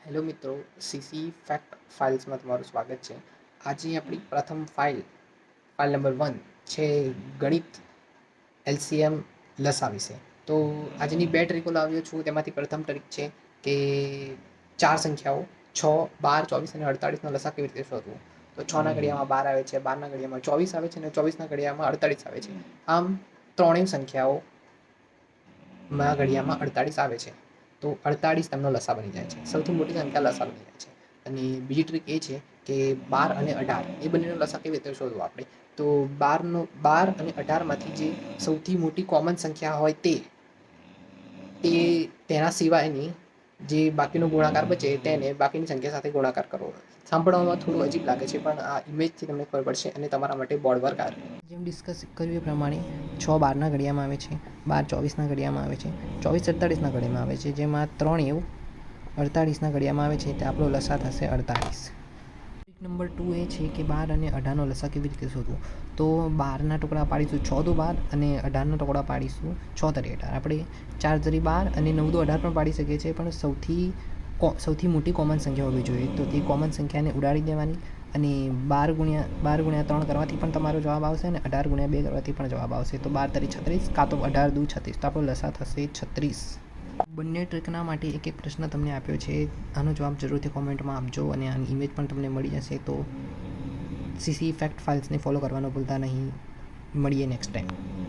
Hello મિત્રો, CC fact ફાઇલ્સમાં તમારું સ્વાગત છે. આજે આપણી પ્રથમ ફાઇલ નંબર 1 છે ગણિત એલસીએમ લસા વિશે. તો આજની 2 ટ્રીકો લાવ્યો છું. તેમાંથી પ્રથમ ટ્રીક છે કે 4 સંખ્યાઓ 6, 12, 24 અને 48નો લસા કેવી રીતે શોધવો. તો 6ના ઘડિયામાં 12 આવે છે, 12ના ઘડિયામાં 24 આવે છે અને 24ના ઘડિયામાં 48 આવે છે. આમ ત્રણેય સંખ્યાઓમાં ઘડિયામાં 48 આવે છે. તો 48 તેમનો લસા બની જાય છે. સૌથી મોટી સંખ્યા લસા બની જાય છે. અને બીજી ટ્રીક એ છે કે 12 અને 18 એ બંનેનો લસા કેવી રીતે શોધવો આપણે. તો 12 અને 18માંથી જે સૌથી મોટી કોમન સંખ્યા હોય તે તેના સિવાયની જે બાકીનો ગુણાકાર બચે તેને બાકીની સંખ્યા સાથે ગુણાકાર કરવો. સાંભળવામાં થોડું અજીબ લાગે છે, પણ આ ઇમેજથી તમને ખબર પડશે અને તમારા માટે બોર્ડ વર્ક આવે. જેમ ડિસ્કસ કર્યું એ પ્રમાણે 6 12ના ઘડિયામાં આવે છે, 12 24ના ઘડિયામાં આવે છે, 24 48ના ઘડિયામાં આવે છે, જેમાં 3 એવું 48ના ઘડિયામાં આવે છે. તે આપણો લસા થશે 48. ટ્રીક નંબર 2 એ છે કે 12 અને 18નો લસા કેવી રીતે શોધવો. તો 12ના ટુકડા પાડીશું 6 દુ 12 અને 18ના ટુકડા પાડીશું 6 તરી 18. આપણે 4 તરી 12 અને 9 દુ 18 પણ પાડી શકીએ છીએ, પણ સૌથી મોટી કોમન સંખ્યા હોવી જોઈએ. તો તે કોમન સંખ્યાને ઉડાડી દેવાની અને 12 ગુણ્યા 3 કરવાથી પણ તમારો જવાબ આવશે અને 18 ગુણ્યા 2 કરવાથી પણ જવાબ આવશે. તો 12 તરી 36 કાં તો 18 દુ 36. તો આપણો લસા થશે 36. બંને ટ્રીકના માટે એક પ્રશ્ન તમને આપ્યો છે. આનો જવાબ જરૂરથી કોમેન્ટમાં આપજો અને આની ઇમેજ પણ તમને મળી જશે. તો સીસી ફેક્ટ ફાઇલ્સને ફોલો કરવાનું ભૂલતા નહીં. મળીએ નેક્સ્ટ ટાઈમ.